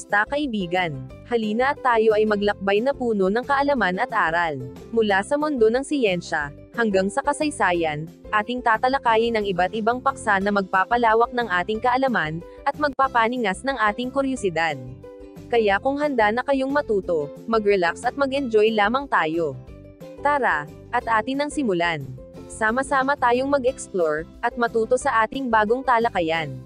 Kamusta kaibigan? Halina at tayo ay maglakbay na puno ng kaalaman at aral. Mula sa mundo ng siyensya, hanggang sa kasaysayan, ating tatalakayin ang iba't ibang paksa na magpapalawak ng ating kaalaman, at magpapaningas ng ating kuryosidad. Kaya kung handa na kayong matuto, mag-relax at mag-enjoy lamang tayo. Tara, at atin ang simulan. Sama-sama tayong mag-explore, at matuto sa ating bagong talakayan.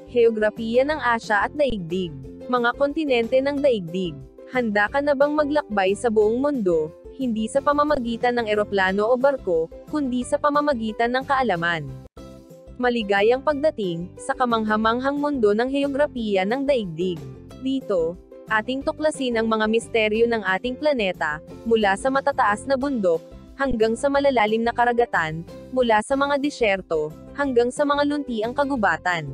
Heograpiya ng Asya at Daigdig. Mga kontinente ng daigdig. Handa ka na bang maglakbay sa buong mundo, hindi sa pamamagitan ng eroplano o barko, kundi sa pamamagitan ng kaalaman? Maligayang pagdating sa kamanghamanghang mundo ng heograpiya ng daigdig. Dito, ating tuklasin ang mga misteryo ng ating planeta, mula sa matataas na bundok, hanggang sa malalalim na karagatan, mula sa mga disyerto, hanggang sa mga luntiang kagubatan.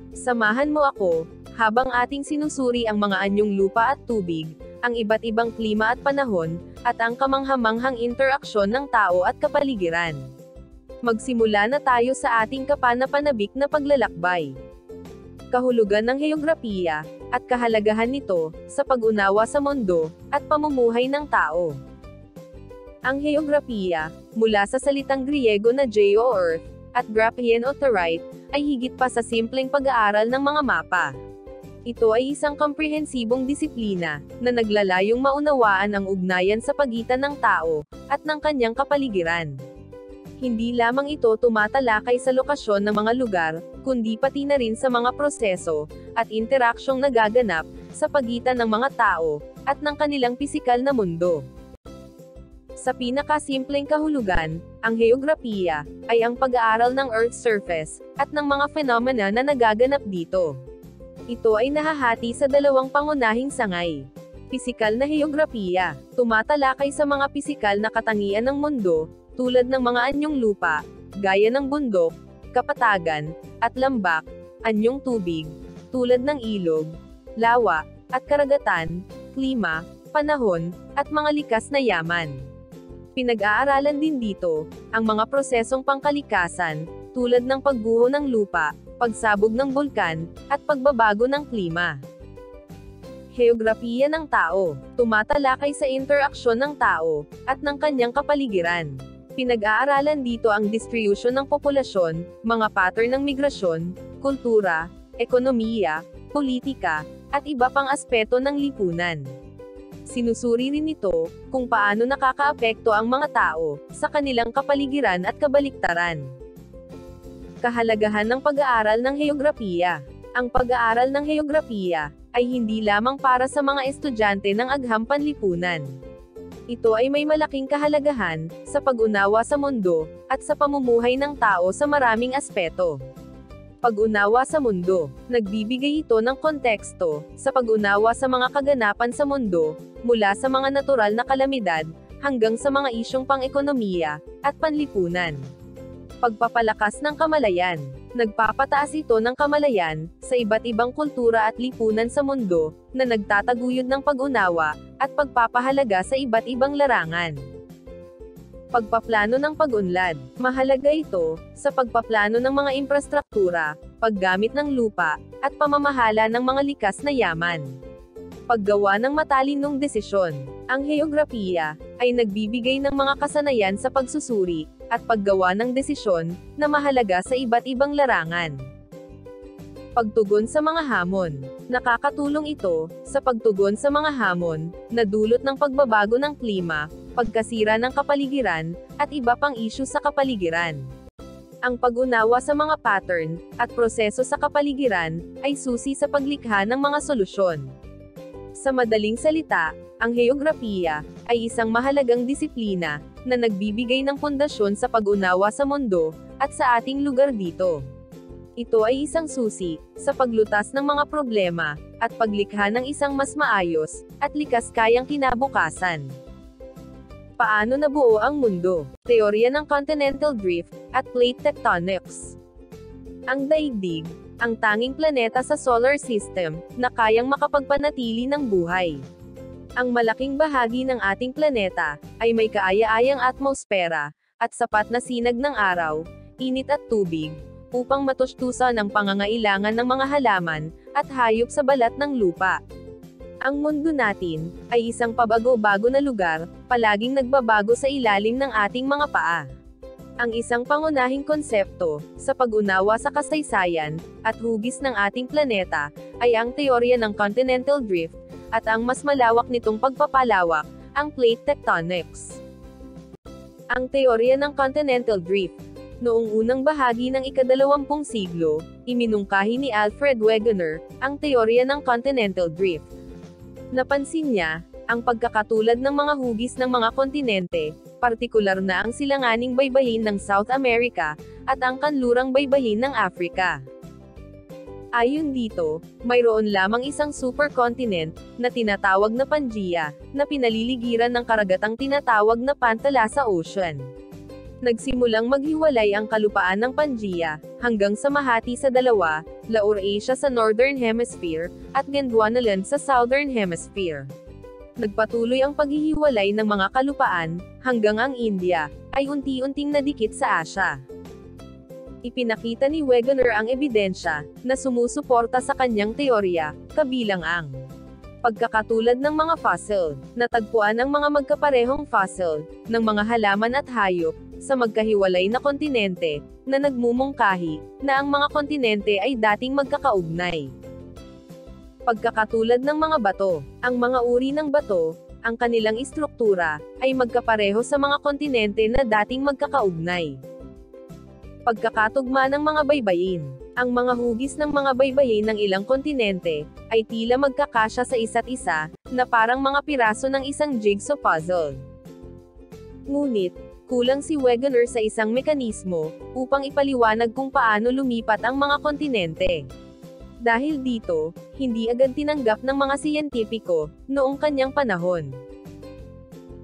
Samahan mo ako, habang ating sinusuri ang mga anyong lupa at tubig, ang iba't ibang klima at panahon, at ang kamanghamanghang interaksyon ng tao at kapaligiran. Magsimula na tayo sa ating kapanapanabik na paglalakbay. Kahulugan ng heograpiya, at kahalagahan nito, sa pag-unawa sa mundo, at pamumuhay ng tao. Ang heograpiya, mula sa salitang Griego na geo o earth, at graphein o terite, ay higit pa sa simpleng pag-aaral ng mga mapa. Ito ay isang komprehensibong disiplina, na naglalayong maunawaan ang ugnayan sa pagitan ng tao, at ng kanyang kapaligiran. Hindi lamang ito tumatalakay sa lokasyon ng mga lugar, kundi pati na rin sa mga proseso, at interaksyong nagaganap, sa pagitan ng mga tao, at ng kanilang pisikal na mundo. Sa pinakasimpleng kahulugan, ang heograpiya ay ang pag-aaral ng Earth's surface, at ng mga phenomena na nagaganap dito. Ito ay nahahati sa dalawang pangunahing sangay. Pisikal na heograpiya, tumatalakay sa mga pisikal na katangian ng mundo, tulad ng mga anyong lupa, gaya ng bundok, kapatagan, at lambak, anyong tubig, tulad ng ilog, lawa, at karagatan, klima, panahon, at mga likas na yaman. Pinag-aaralan din dito, ang mga prosesong pangkalikasan, tulad ng pagguho ng lupa, pagsabog ng bulkan, at pagbabago ng klima. Heograpiya ng tao, tumatalakay sa interaksyon ng tao, at ng kanyang kapaligiran. Pinag-aaralan dito ang distribution ng populasyon, mga pattern ng migrasyon, kultura, ekonomiya, politika, at iba pang aspeto ng lipunan. Sinusuri rin ito, kung paano nakakaapekto ang mga tao, sa kanilang kapaligiran at kabaliktaran. Kahalagahan ng pag-aaral ng heograpiya. Ang pag-aaral ng heograpiya, ay hindi lamang para sa mga estudyante ng agham panlipunan. Ito ay may malaking kahalagahan, sa pag-unawa sa mundo, at sa pamumuhay ng tao sa maraming aspeto. Pag-unawa sa mundo, nagbibigay ito ng konteksto, sa pag-unawa sa mga kaganapan sa mundo, mula sa mga natural na kalamidad, hanggang sa mga isyong pang-ekonomiya, at panlipunan. Pagpapalakas ng kamalayan, nagpapataas ito ng kamalayan, sa iba't ibang kultura at lipunan sa mundo, na nagtataguyod ng pag-unawa, at pagpapahalaga sa iba't ibang larangan. Pagpaplano ng pag-unlad. Mahalaga ito, sa pagpaplano ng mga infrastruktura, paggamit ng lupa, at pamamahala ng mga likas na yaman. Paggawa ng matalinong desisyon. Ang heograpiya, ay nagbibigay ng mga kasanayan sa pagsusuri, at paggawa ng desisyon, na mahalaga sa iba't ibang larangan. Pagtugon sa mga hamon. Nakakatulong ito, sa pagtugon sa mga hamon, na dulot ng pagbabago ng klima, pagkasira ng kapaligiran, at iba pang isyu sa kapaligiran. Ang pag-unawa sa mga pattern, at proseso sa kapaligiran, ay susi sa paglikha ng mga solusyon. Sa madaling salita, ang heograpiya, ay isang mahalagang disiplina, na nagbibigay ng pundasyon sa pag-unawa sa mundo, at sa ating lugar dito. Ito ay isang susi, sa paglutas ng mga problema, at paglikha ng isang mas maayos, at likas kayang kinabukasan. Paano nabuo ang mundo? Teorya ng continental drift, at plate tectonics. Ang daigdig, ang tanging planeta sa solar system, na kayang makapagpanatili ng buhay. Ang malaking bahagi ng ating planeta, ay may kaaya-ayang atmosfera, at sapat na sinag ng araw, init at tubig, upang matustusan ang pangangailangan ng mga halaman, at hayop sa balat ng lupa. Ang mundo natin ay isang pabago-bago na lugar, palaging nagbabago sa ilalim ng ating mga paa. Ang isang pangunahing konsepto sa pag-unawa sa kasaysayan at hugis ng ating planeta ay ang teorya ng continental drift, at ang mas malawak nitong pagpapalawak, ang plate tectonics. Ang teorya ng continental drift. Noong unang bahagi ng ika-20 siglo, iminungkahi ni Alfred Wegener ang teorya ng continental drift. Napansin niya ang pagkakatulad ng mga hugis ng mga kontinente, partikular na ang silanganing baybayin ng South America at ang kanlurang baybayin ng Africa. Ayon dito, mayroon lamang isang supercontinent na tinatawag na Pangaea, na pinaliligiran ng karagatang tinatawag na Panthalassa Ocean. Nagsimulang maghiwalay ang kalupaan ng Pangaea, hanggang sa mahati sa dalawa, Laurasia sa Northern Hemisphere, at Gondwanaland sa Southern Hemisphere. Nagpatuloy ang paghihiwalay ng mga kalupaan, hanggang ang India ay unti-unting nadikit sa Asia. Ipinakita ni Wegener ang ebidensya na sumusuporta sa kanyang teorya, kabilang ang pagkakatulad ng mga fossil, natagpuan ang mga magkaparehong fossil ng mga halaman at hayop sa magkahiwalay na kontinente, na nagmumungkahi na ang mga kontinente ay dating magkakaugnay. Pagkakatulad ng mga bato, ang mga uri ng bato, ang kanilang istruktura, ay magkapareho sa mga kontinente na dating magkakaugnay. Pagkakatugma ng mga baybayin. Ang mga hugis ng mga baybayin ng ilang kontinente, ay tila magkakasya sa isa't isa, na parang mga piraso ng isang jigsaw puzzle. Ngunit, kulang si Wegener sa isang mekanismo, upang ipaliwanag kung paano lumipat ang mga kontinente. Dahil dito, hindi agad tinanggap ng mga siyentipiko, noong kanyang panahon.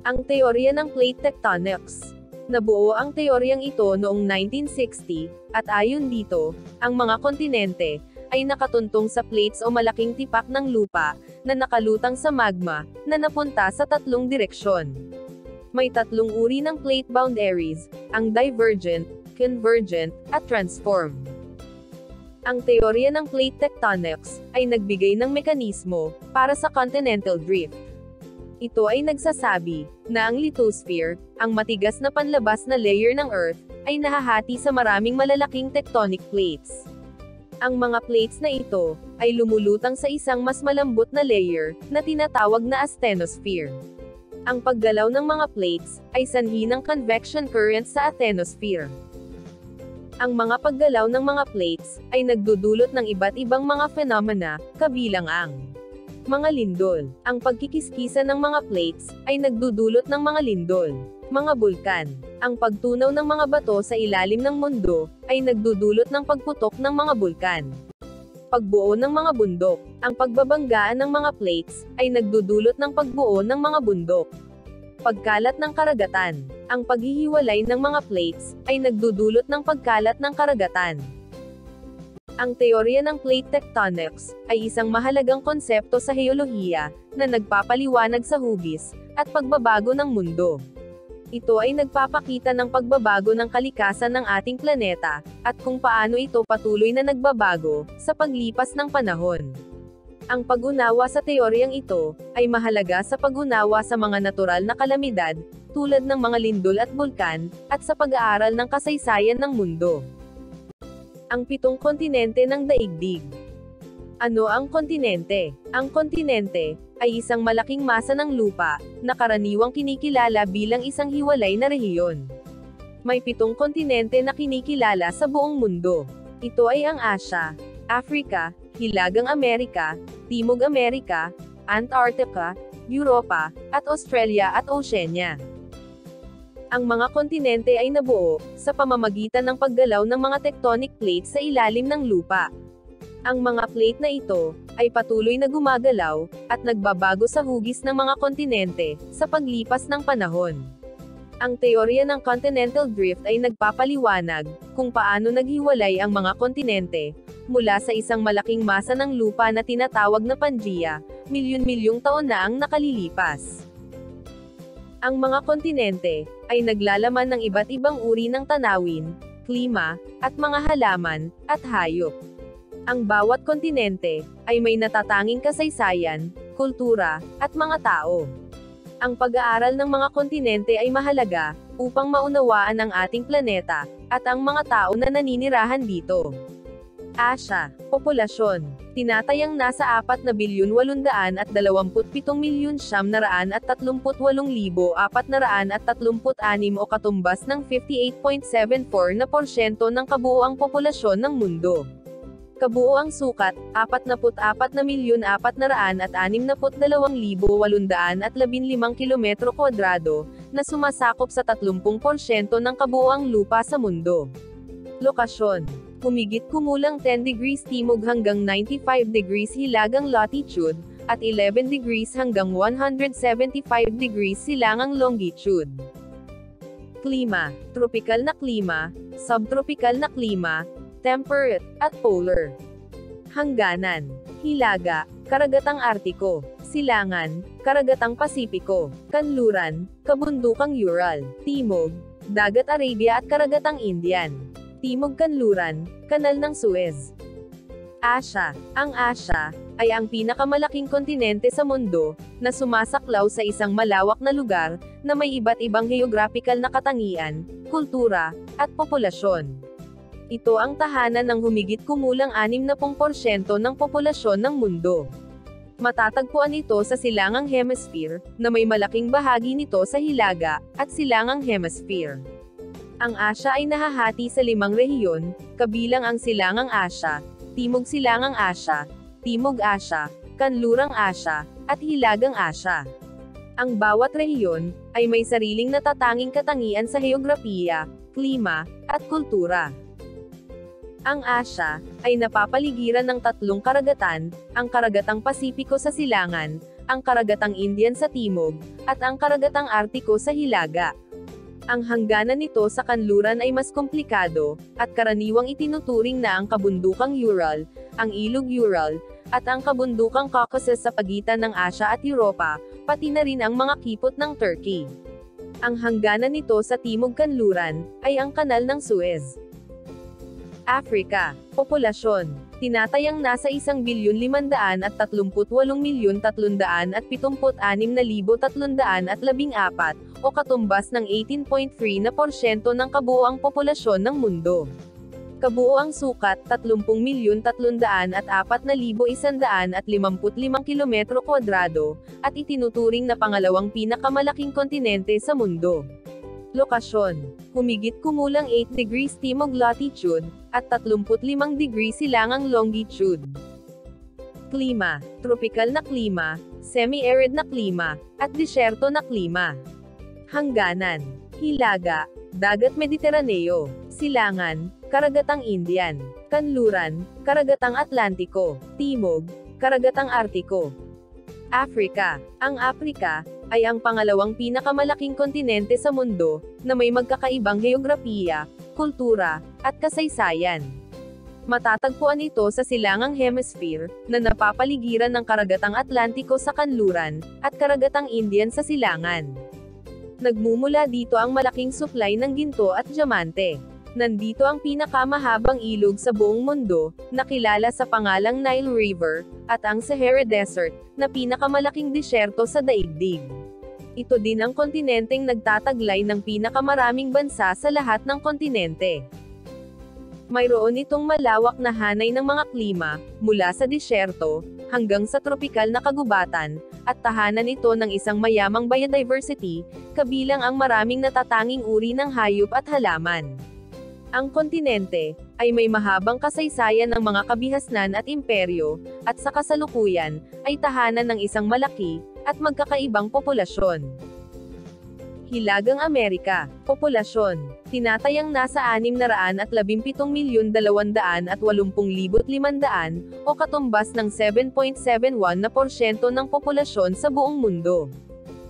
Ang teorya ng plate tectonics. Nabuo ang teoryang ito noong 1960, at ayon dito, ang mga kontinente ay nakatuntong sa plates o malaking tipak ng lupa, na nakalutang sa magma, na napunta sa tatlong direksyon. May tatlong uri ng plate boundaries, ang divergent, convergent, at transform. Ang teorya ng plate tectonics ay nagbigay ng mekanismo para sa continental drift. Ito ay nagsasabi na ang lithosphere, ang matigas na panlabas na layer ng Earth, ay nahahati sa maraming malalaking tectonic plates. Ang mga plates na ito ay lumulutang sa isang mas malambot na layer na tinatawag na asthenosphere. Ang paggalaw ng mga plates ay sanhi ng convection currents sa asthenosphere. Ang mga paggalaw ng mga plates ay nagdudulot ng iba't ibang mga phenomena, kabilang ang mga lindol. Ang pagkikiskisa ng mga plates ay nagdudulot ng mga lindol. Mga bulkan. Ang pagtunaw ng mga bato sa ilalim ng mundo ay nagdudulot ng pagputok ng mga bulkan. Pagbuo ng mga bundok. Ang pagbabanggaan ng mga plates ay nagdudulot ng pagbuo ng mga bundok. Pagkalat ng karagatan. Ang paghihiwalay ng mga plates ay nagdudulot ng pagkalat ng karagatan. Ang teorya ng plate tectonics ay isang mahalagang konsepto sa heolohiya na nagpapaliwanag sa hugis at pagbabago ng mundo. Ito ay nagpapakita ng pagbabago ng kalikasan ng ating planeta at kung paano ito patuloy na nagbabago sa paglipas ng panahon. Ang pag-unawa sa teoryang ito ay mahalaga sa pag-unawa sa mga natural na kalamidad tulad ng mga lindol at bulkan at sa pag-aaral ng kasaysayan ng mundo. Ang 7 kontinente ng daigdig. Ano ang kontinente? Ang kontinente ay isang malaking masa ng lupa na karaniwang kinikilala bilang isang hiwalay na rehiyon. May 7 kontinente na kinikilala sa buong mundo. Ito ay ang Asia, Africa, Hilagang Amerika, Timog Amerika, Antarctica, Europa, at Australia at Oceania. Ang mga kontinente ay nabuo sa pamamagitan ng paggalaw ng mga tectonic plates sa ilalim ng lupa. Ang mga plate na ito ay patuloy na gumagalaw at nagbabago sa hugis ng mga kontinente sa paglipas ng panahon. Ang teorya ng continental drift ay nagpapaliwanag kung paano naghiwalay ang mga kontinente mula sa isang malaking masa ng lupa na tinatawag na Pangaea, milyon-milyong taon na ang nakalilipas. Ang mga kontinente ay naglalaman ng iba't ibang uri ng tanawin, klima, at mga halaman at hayop. Ang bawat kontinente ay may natatanging kasaysayan, kultura, at mga tao. Ang pag-aaral ng mga kontinente ay mahalaga upang maunawaan ang ating planeta at ang mga tao na naninirahan dito. Asya, populasyon. Tinatayang nasa 4,738,938,436 o katumbas ng 58.74% ng kabuuang populasyon ng mundo. Kabuuang sukat, 44,462,815 kilometro kwadrado, na sumasakop sa 30% ng kabuuang lupa sa mundo. Lokasyon. Humigit kumulang 10 degrees timog hanggang 95 degrees hilagang latitude, at 11 degrees hanggang 175 degrees silangang longitude. Klima. Tropikal na klima, subtropikal na klima, temperate, at polar. Hangganan. Hilaga, karagatang Artiko. Silangan, karagatang Pasipiko. Kanluran, kabundukang Ural. Timog, dagat Arabia at karagatang Indian. Timog kanluran, kanal ng Suez. Asya. Ang Asya ay ang pinakamalaking kontinente sa mundo na sumasaklaw sa isang malawak na lugar na may iba't ibang geographical na katangian, kultura, at populasyon. Ito ang tahanan ng humigit kumulang 60% ng populasyon ng mundo. Matatagpuan ito sa Silangang Hemisphere, na may malaking bahagi nito sa Hilaga, at Silangang Hemisphere. Ang Asya ay nahahati sa 5 rehiyon, kabilang ang Silangang Asya, Timog Silangang Asya, Timog Asya, Kanlurang Asya, at Hilagang Asya. Ang bawat rehiyon ay may sariling natatanging katangian sa heograpiya, klima, at kultura. Ang Asya ay napapaligiran ng 3 karagatan, ang karagatang Pasipiko sa silangan, ang karagatang Indian sa timog, at ang karagatang Artiko sa hilaga. Ang hangganan nito sa kanluran ay mas komplikado, at karaniwang itinuturing na ang kabundukang Ural, ang ilog Ural, at ang kabundukang Caucasus sa pagitan ng Asya at Europa, pati na rin ang mga kipot ng Turkey. Ang hangganan nito sa timog kanluran ay ang kanal ng Suez. Africa. Populasyon. Tinatayang nasa 1,038,376,314 o katumbas ng 18.3% ng kabuuang populasyon ng mundo. Kabuuang sukat, 30,304,155 kilometro kwadrado, at itinuturing na pangalawang pinakamalaking kontinente sa mundo. Lokasyon. Humigit kumulang 8 degrees timog latitude, at 35 degrees silangang longitude. Klima. Tropikal na klima, semi-arid na klima, at disyerto na klima. Hangganan. Hilaga, dagat Mediteraneo. Silangan, karagatang Indian. Kanluran, karagatang Atlantiko. Timog, karagatang Artiko. Africa. Ang Africa ay ang pangalawang pinakamalaking kontinente sa mundo, na may magkakaibang heograpiya, kultura, at kasaysayan. Matatagpuan ito sa Silangang Hemisphere, na napapaligiran ng karagatang Atlantiko sa kanluran, at karagatang Indian sa silangan. Nagmumula dito ang malaking supply ng ginto at diamante. Nandito ang pinakamahabang ilog sa buong mundo, na kilala sa pangalang Nile River, at ang Sahara Desert, na pinakamalaking disyerto sa daigdig. Ito din ang kontinenteng nagtataglay ng pinakamaraming bansa sa lahat ng kontinente. Mayroon itong malawak na hanay ng mga klima, mula sa disyerto, hanggang sa tropikal na kagubatan, at tahanan ito ng isang mayamang biodiversity, kabilang ang maraming natatanging uri ng hayop at halaman. Ang kontinente ay may mahabang kasaysayan ng mga kabihasnan at imperyo, at sa kasalukuyan ay tahanan ng isang malaki at magkakaibang populasyon. Hilagang Amerika. Populasyon. Tinatayang nasa 617,280,500 o katumbas ng 7.71% ng populasyon sa buong mundo.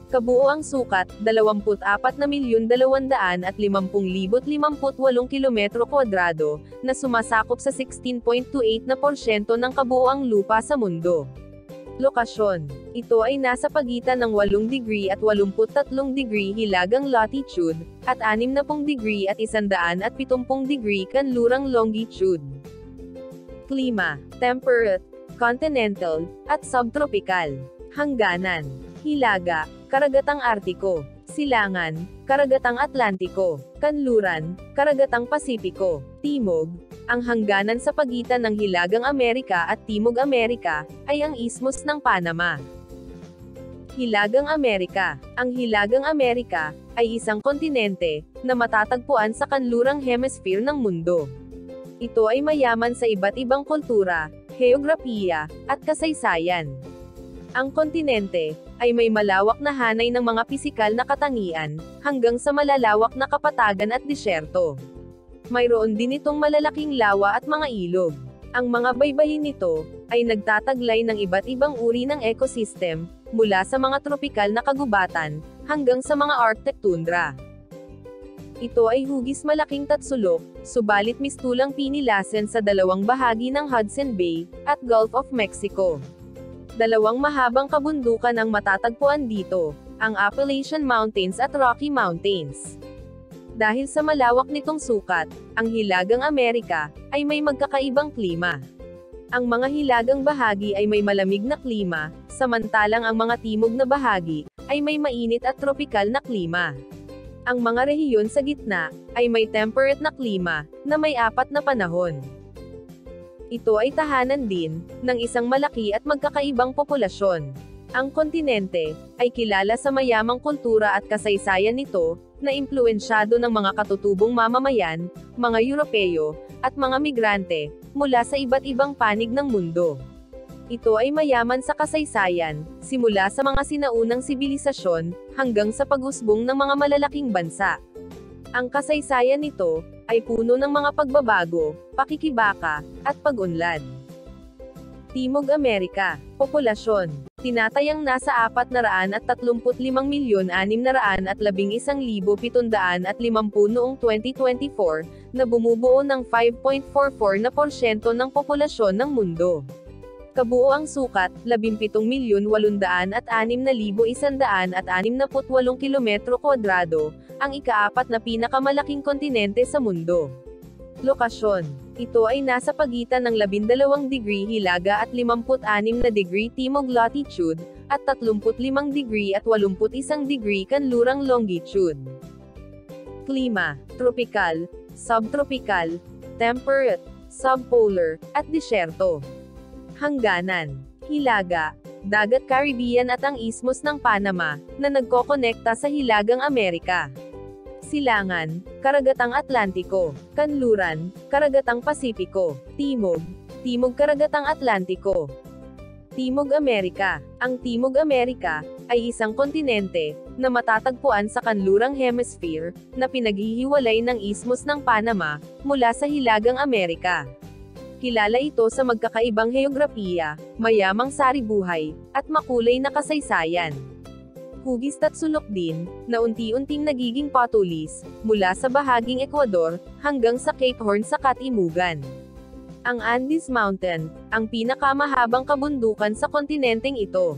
Kabuuang sukat, 24,250,58 kilometro kwadrado, na sumasakop sa 16.28% ng kabuuang lupa sa mundo. Lokasyon. Ito ay nasa pagitan ng 8 degree at 83 degree hilagang latitude, at 60 degree at 170 degree kanlurang longitude. Klima, temperate, continental, at subtropical. Hangganan, hilaga, karagatang Artiko. Silangan, karagatang Atlantiko. Kanluran, karagatang Pasipiko. Timog, ang hangganan sa pagitan ng Hilagang Amerika at Timog Amerika, ay ang Isthmus ng Panama. Hilagang Amerika. Ang Hilagang Amerika, ay isang kontinente, na matatagpuan sa kanlurang hemisphere ng mundo. Ito ay mayaman sa iba't ibang kultura, heograpiya, at kasaysayan. Ang kontinente, ay may malawak na hanay ng mga pisikal na katangian, hanggang sa malalawak na kapatagan at disyerto. Mayroon din itong malalaking lawa at mga ilog. Ang mga baybayin nito, ay nagtataglay ng iba't ibang uri ng ecosystem, mula sa mga tropikal na kagubatan, hanggang sa mga Arctic tundra. Ito ay hugis malaking tatsulok, subalit mistulang pinilasen sa dalawang bahagi ng Hudson Bay, at Gulf of Mexico. Dalawang mahabang kabundukan ang matatagpuan dito, ang Appalachian Mountains at Rocky Mountains. Dahil sa malawak nitong sukat, ang Hilagang Amerika, ay may magkakaibang klima. Ang mga hilagang bahagi ay may malamig na klima, samantalang ang mga timog na bahagi, ay may mainit at tropikal na klima. Ang mga rehiyon sa gitna, ay may temperate na klima, na may 4 na panahon. Ito ay tahanan din, ng isang malaki at magkakaibang populasyon. Ang kontinente, ay kilala sa mayamang kultura at kasaysayan nito, na impluensyado ng mga katutubong mamamayan, mga Europeo, at mga migrante, mula sa iba't ibang panig ng mundo. Ito ay mayaman sa kasaysayan, simula sa mga sinaunang sibilisasyon, hanggang sa pag-usbong ng mga malalaking bansa. Ang kasaysayan nito, ay puno ng mga pagbabago, pakikibaka, at pag-unlad. Timog Amerika. Populasyon. Tinatayang nasa 435,611,750 noong 2024, na bumubuo ng 5.44% ng populasyon ng mundo. Kabuoang sukat, 17,806,168 kilometro kwadrado, ang ika-4 na pinakamalaking kontinente sa mundo. Lokasyon. Ito ay nasa pagitan ng 12 degree hilaga at 56 na degree timog latitude, at 35 degree at 81 degree kanlurang longitude. Klima. Tropikal, subtropical, temperate, subpolar, at disyerto. Hangganan. Hilaga, dagat Caribbean at ang Isthmus ng Panama, na nagkokonekta sa Hilagang Amerika. Silangan, karagatang Atlantiko. Kanluran, karagatang Pasipiko. Timog, timog karagatang Atlantiko. Timog Amerika. Ang Timog Amerika, ay isang kontinente, na matatagpuan sa kanlurang hemisphere, na pinaghihiwalay ng Isthmus ng Panama, mula sa Hilagang Amerika. Kilala ito sa magkakaibang heograpiya, mayamang saribuhay, at makulay na kasaysayan. Hugis tatsulok din, na unti-unting nagiging patulis, mula sa bahaging Ecuador, hanggang sa Cape Horn sa Katimugan. Ang Andes Mountain, ang pinakamahabang kabundukan sa kontinenteng ito.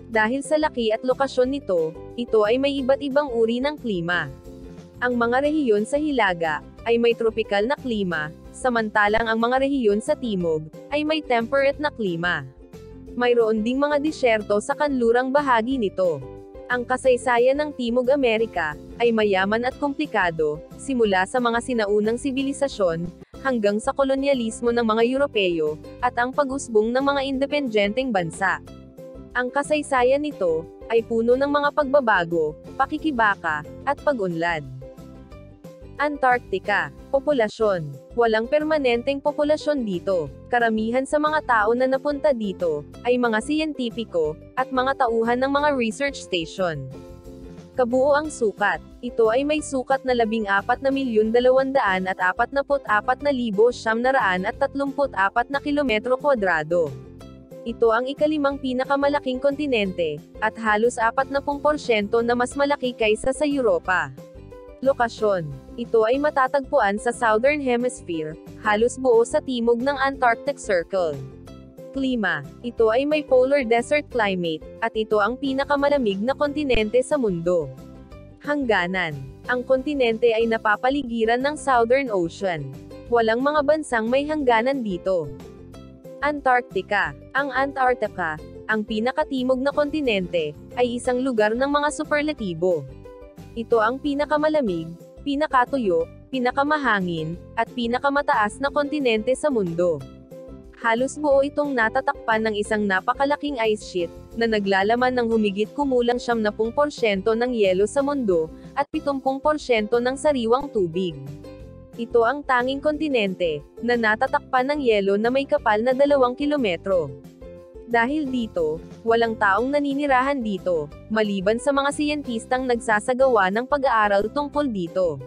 Dahil sa laki at lokasyon nito, ito ay may iba't ibang uri ng klima. Ang mga rehiyon sa Hilaga, ay may tropikal na klima, samantalang ang mga rehiyon sa Timog, ay may temperate na klima. Mayroon ding mga disyerto sa kanlurang bahagi nito. Ang kasaysayan ng Timog Amerika, ay mayaman at komplikado, simula sa mga sinaunang sibilisasyon, hanggang sa kolonyalismo ng mga Europeo, at ang pag-usbong ng mga independenteng bansa. Ang kasaysayan nito, ay puno ng mga pagbabago, pakikibaka, at pag-unlad. Antarctica. Populasyon. Walang permanenteng populasyon dito. Karamihan sa mga tao na napunta dito, ay mga siyentipiko, at mga tauhan ng mga research station. Kabuoang sukat. Ito ay may sukat na 14,244,934 na kilometro kwadrado. Ito ang ika-5 pinakamalaking kontinente, at halos 40% na mas malaki kaysa sa Europa. Lokasyon. Ito ay matatagpuan sa Southern Hemisphere, halos buo sa timog ng Antarctic Circle. Klima. Ito ay may polar desert climate, at ito ang pinakamalamig na kontinente sa mundo. Hangganan. Ang kontinente ay napapaligiran ng Southern Ocean. Walang mga bansang may hangganan dito. Antarctica. Ang Antarctica, ang pinakatimog na kontinente, ay isang lugar ng mga superlatibo. Ito ang pinakamalamig, pinakatuyo, pinakamahangin, at pinakamataas na kontinente sa mundo. Halos buo itong natatakpan ng isang napakalaking ice sheet, na naglalaman ng humigit kumulang 70% ng yelo sa mundo, at 70% ng sariwang tubig. Ito ang tanging kontinente, na natatakpan ng yelo na may kapal na 2 kilometro. Dahil dito, walang taong naninirahan dito, maliban sa mga siyentistang nagsasagawa ng pag-aaral tungkol dito.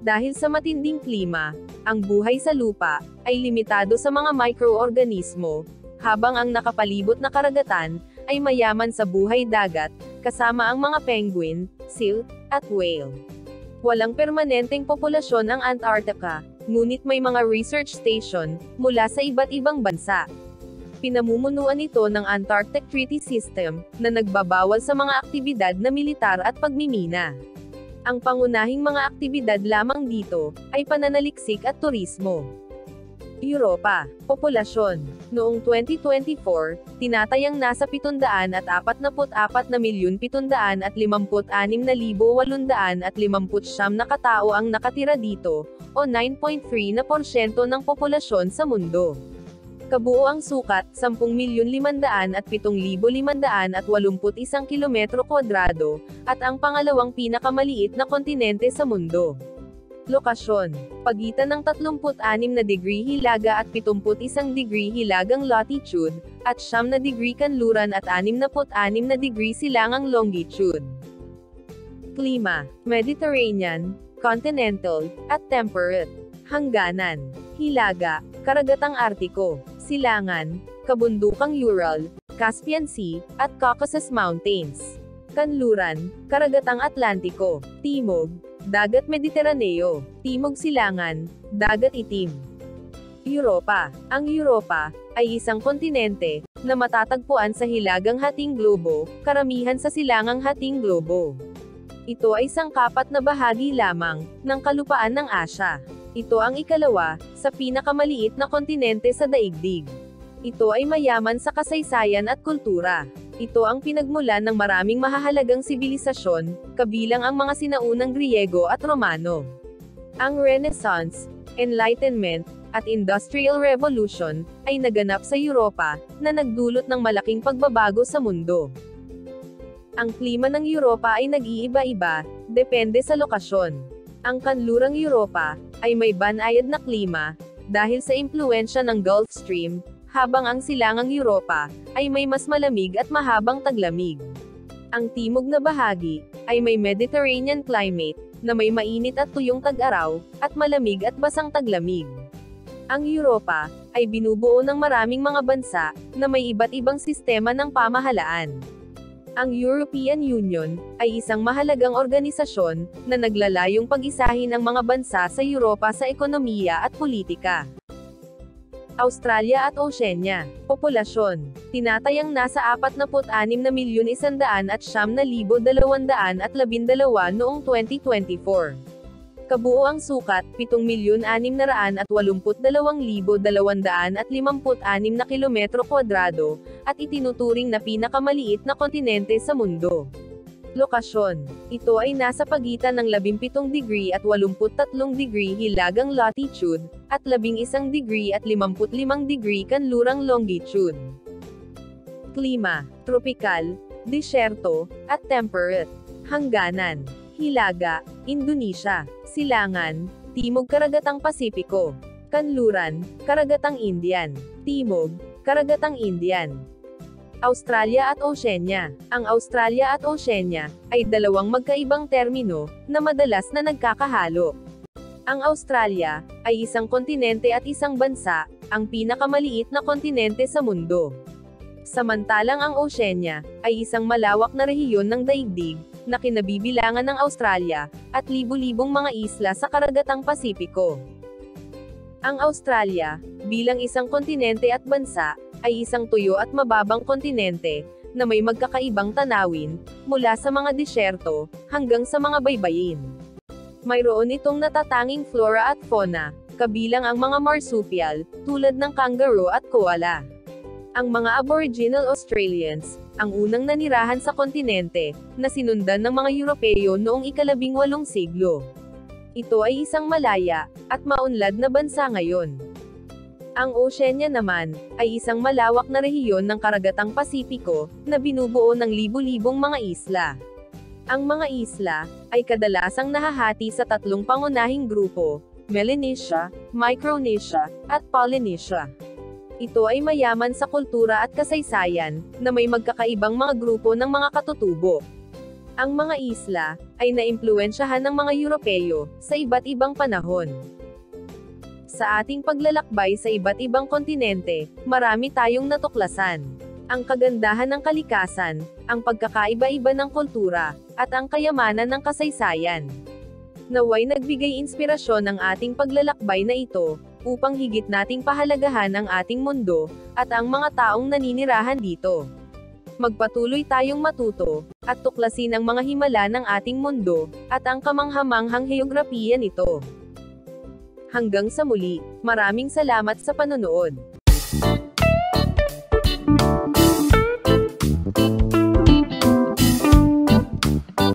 Dahil sa matinding klima, ang buhay sa lupa ay limitado sa mga microorganismo, habang ang nakapalibot na karagatan ay mayaman sa buhay dagat, kasama ang mga penguin, seal, at whale. Walang permanenteng populasyon ang Antarctica, ngunit may mga research station mula sa iba't ibang bansa. Pinamumunuan ito ng Antarctic Treaty System, na nagbabawal sa mga aktibidad na militar at pagmimina. Ang pangunahing mga aktibidad lamang dito ay pananaliksik at turismo. Europa. Populasyon. Noong 2024, tinatayang nasa 740,756,859 na katao ang nakatira dito, o 9.3% ng populasyon sa mundo. Kabuoang sukat, 10,507,581 kilometro kwadrado, at ang pangalawang pinakamaliit na kontinente sa mundo. Lokasyon. Pagitan ng 36 na degree hilaga at 71 degree hilagang latitude, at 9 na degree kanluran at 66 na degree silangang longitude. Klima. Mediterranean, continental, at temperate. Hangganan. Hilaga, karagatang Artiko, silangan, kabundukang Ural, Caspian Sea, at Caucasus Mountains. Kanluran, karagatang Atlantiko, timog, dagat Mediteraneo, timog silangan, dagat itim. Europa. Ang Europa ay isang kontinente na matatagpuan sa hilagang hating globo, karamihan sa silangang hating globo. Ito ay sangkapat na bahagi lamang ng kalupaan ng Asya. Ito ang ikalawa sa pinakamaliit na kontinente sa daigdig. Ito ay mayaman sa kasaysayan at kultura. Ito ang pinagmulan ng maraming mahahalagang sibilisasyon, kabilang ang mga sinaunang Griego at Romano. Ang Renaissance, Enlightenment, at Industrial Revolution ay naganap sa Europa, na nagdulot ng malaking pagbabago sa mundo. Ang klima ng Europa ay nag-iiba-iba, depende sa lokasyon. Ang kanlurang Europa ay may banayad na klima, dahil sa impluwensya ng Gulf Stream, habang ang silangang Europa ay may mas malamig at mahabang taglamig. Ang timog na bahagi ay may Mediterranean climate, na may mainit at tuyong tag-araw, at malamig at basang taglamig. Ang Europa ay binubuo ng maraming mga bansa, na may iba't ibang sistema ng pamahalaan. Ang European Union ay isang mahalagang organisasyon na naglalayong pag-isahin ang mga bansa sa Europa sa ekonomiya at politika. Australia at Oceania. Populasyon. Tinatayang nasa 46,909,212 noong 2024. Kabuoang sukat, 7,682,256 na kilometro kwadrado, at itinuturing na pinakamaliit na kontinente sa mundo. Lokasyon. Ito ay nasa pagitan ng 17 degree at 83 degree hilagang latitude, at 11 degree at 55 degree kanlurang longitude. Klima. Tropikal, disyerto, at temperate. Hangganan. Hilaga, Indonesia. Silangan, timog karagatang Pasipiko. Kanluran, karagatang Indian. Timog, karagatang Indian. Australia at Oceania. Ang Australia at Oceania ay dalawang magkaibang termino na madalas na nagkakahalo. Ang Australia ay isang kontinente at isang bansa, ang pinakamaliit na kontinente sa mundo. Samantalang ang Oceania ay isang malawak na rehiyon ng daigdig na kinabibilangan ng Australia at libu-libong mga isla sa karagatang Pasipiko. Ang Australia, bilang isang kontinente at bansa, ay isang tuyo at mababang kontinente na may magkakaibang tanawin, mula sa mga disyerto hanggang sa mga baybayin. Mayroon itong natatanging flora at fauna, kabilang ang mga marsupial, tulad ng kangaroo at koala. Ang mga Aboriginal Australians, ang unang nanirahan sa kontinente, na sinundan ng mga Europeo noong ika-18 siglo. Ito ay isang malaya, at maunlad na bansa ngayon. Ang Oceania naman, ay isang malawak na rehiyon ng karagatang Pasipiko, na binubuo ng libu-libong mga isla. Ang mga isla, ay kadalasang nahahati sa 3 pangunahing grupo, Melanesia, Micronesia, at Polynesia. Ito ay mayaman sa kultura at kasaysayan, na may magkakaibang mga grupo ng mga katutubo. Ang mga isla, ay naimpluwensyahan ng mga Europeo, sa iba't ibang panahon. Sa ating paglalakbay sa iba't ibang kontinente, marami tayong natuklasan. Ang kagandahan ng kalikasan, ang pagkakaiba-iba ng kultura, at ang kayamanan ng kasaysayan. Naway nagbigay inspirasyon ang ating paglalakbay na ito, upang higit nating pahalagahan ang ating mundo, at ang mga taong naninirahan dito. Magpatuloy tayong matuto, at tuklasin ang mga himala ng ating mundo, at ang kamanghamanghang heograpiya nito. Hanggang sa muli, maraming salamat sa panonood.